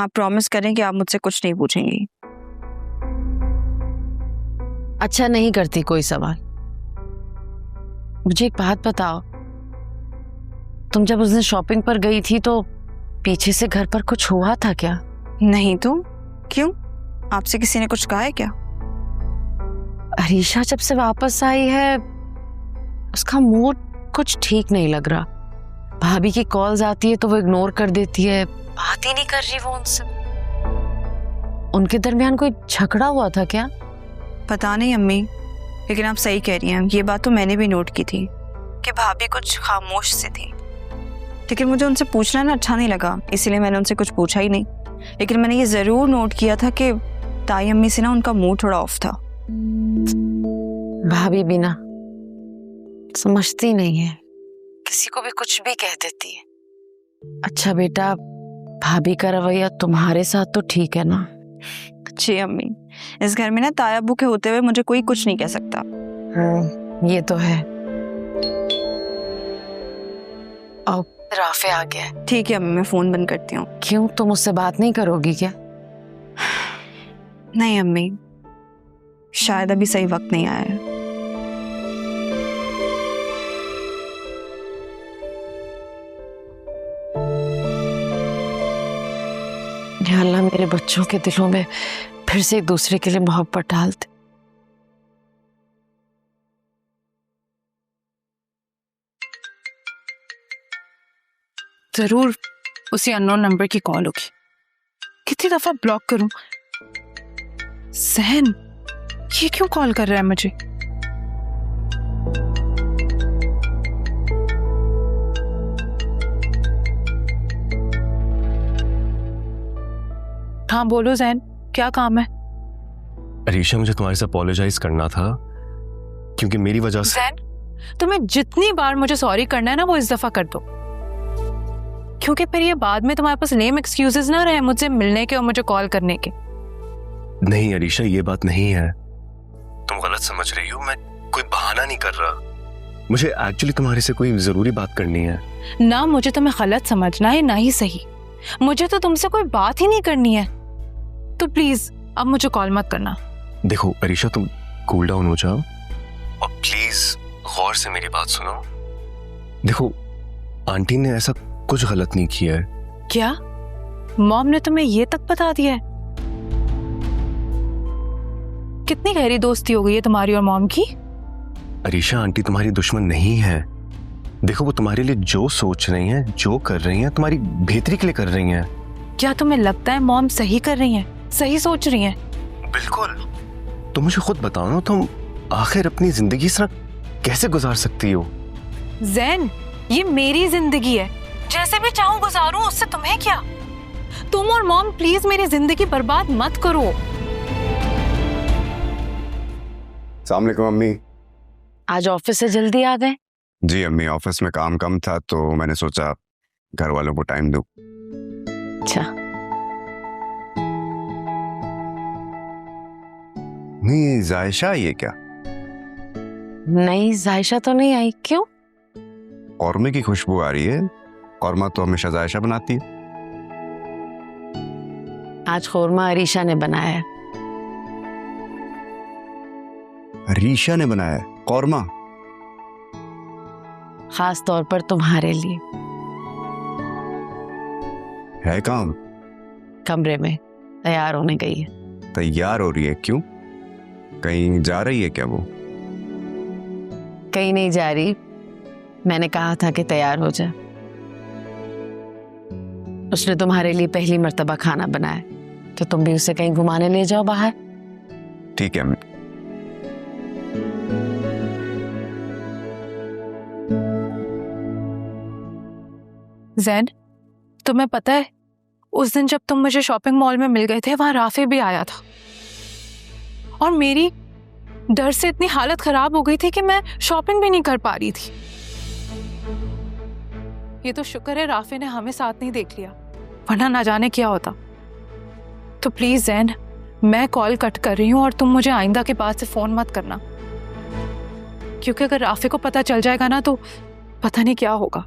आप प्रॉमिस करें कि आप मुझसे कुछ नहीं पूछेंगी। अच्छा, नहीं करती कोई सवाल। मुझे एक बात बताओ, तुम जब उस दिन शॉपिंग पर गई थी तो पीछे से घर पर कुछ हुआ था क्या? नहीं तो क्यों, आपसे किसी ने कुछ कहा है क्या? अरीशा जब से वापस आई है उसका मूड कुछ ठीक नहीं लग रहा। भाभी की कॉल्स आती है तो वो इग्नोर कर देती है, बात ही नहीं कर रही वो उनसे। उनके दरमियान कोई झगड़ा हुआ था क्या? पता नहीं अम्मी, लेकिन आप सही कह रही हैं। ये बात तो मैंने भी नोट की थी कि भाभी कुछ खामोश सी थी, लेकिन मुझे उनसे पूछना ना अच्छा नहीं लगा, इसीलिए मैंने उनसे कुछ पूछा ही नहीं। लेकिन मैंने ये ज़रूर नोट किया था कि ताई अम्मी से ना उनका मूड थोड़ा ऑफ था। भाभी भी ना समझती नहीं है, किसी को भी कुछ भी कह देती है। अच्छा बेटा, भाभी का रवैया तुम्हारे साथ तो ठीक है ना? जी अम्मी, इस घर में ना ताया अब्बू के होते हुए मुझे कोई कुछ नहीं कह सकता। ये तो है। और राफे आ गया है। ठीक है अम्मी, मैं फोन बंद करती हूँ। क्यों, तुम मुझसे बात नहीं करोगी क्या? नहीं अम्मी, शायद अभी सही वक्त नहीं आया है। या अल्लाह, मेरे बच्चों के दिलों में फिर से एक दूसरे के लिए मोहब्बत डाल दे। जरूर उसी अननोन नंबर की कॉल होगी। कितनी दफा ब्लॉक करूं? सहन, ये क्यों कॉल कर रहा है मुझे? हाँ बोलो जैन, क्या काम है? अरीशा, मुझे तुम्हारे से अपोलोजाइज करना था क्योंकि मेरी वजह से। जैन, तुम्हें जितनी बार मुझे सॉरी करना है ना वो इस दफा कर दो, क्योंकि फिर ये बाद में तुम्हारे पास लेम एक्सक्यूजेस ना रहे मुझसे मिलने के और मुझे कॉल करने के। नहीं अरीशा, ये बात नहीं है, तुम गलत समझ रही हो। मैं कोई बहाना नहीं कर रहा, मुझे एक्चुअली तुम्हारे से कोई जरूरी बात करनी है। ना मुझे तुम्हें गलत समझना है ना ही सही, मुझे तो तुमसे कोई बात ही नहीं करनी है, तो प्लीज अब मुझे कॉल मत करना। देखो अरीशा, तुम कूल डाउन हो जाओ और प्लीज गौर से मेरी बात सुनो। देखो, आंटी ने ऐसा कुछ गलत नहीं किया है। क्या मॉम ने तुम्हें ये तक बता दिया है? कितनी गहरी दोस्ती हो गई है तुम्हारी और मॉम की? अरीशा, आंटी तुम्हारी दुश्मन नहीं है। देखो, वो तुम्हारे लिए जो सोच रही हैं, जो कर रही हैं, तुम्हारी बेहतरी के लिए कर रही हैं। क्या तुम्हें लगता है मॉम सही कर रही हैं, सही सोच रही हैं? बिल्कुल। तुम मुझे खुद बताओ ना, तुम आखिर अपनी जिंदगी इस तरह कैसे गुजार सकती हो? जैन, ये मेरी जिंदगी है, जैसे भी चाहूं गुजारूं, उससे तुम्हें क्या? तुम और मॉम प्लीज मेरी जिंदगी बर्बाद मत करो। अस्सलाम वालेकुम अम्मी। आज ऑफिस से जल्दी आ गए? जी अम्मी, ऑफिस में काम कम था तो मैंने सोचा घर वालों को टाइम दूं। अच्छा, नहीं जायशा, ये क्या? नहीं जायशा तो नहीं आई। क्यों? कौरमे की खुशबू आ रही है। कौरमा तो हमेशा जायशा बनाती है। आज खौरमा अरीशा ने बनाया है। अरीशा ने बनाया है कौरमा? खास तौर पर तुम्हारे लिए। है काम? कमरे में तैयार होने गई है। तैयार हो रही है? क्यों, कहीं जा रही है क्या वो? कहीं नहीं जा रही, मैंने कहा था कि तैयार हो जा। उसने तुम्हारे लिए पहली मर्तबा खाना बनाया, तो तुम भी उसे कहीं घुमाने ले जाओ बाहर। ठीक है अम्मी। जैन, तुम्हें पता है उस दिन जब तुम मुझे शॉपिंग मॉल में मिल गए थे, वहां राफे भी आया था और मेरी डर से इतनी हालत खराब हो गई थी कि मैं शॉपिंग भी नहीं कर पा रही थी। ये तो शुक्र है राफे ने हमें साथ नहीं देख लिया, वरना ना जाने क्या होता। तो प्लीज जैन, मैं कॉल कट कर रही हूँ और तुम मुझे आइंदा के बाद से फोन मत करना, क्योंकि अगर राफे को पता चल जाएगा ना तो पता नहीं क्या होगा।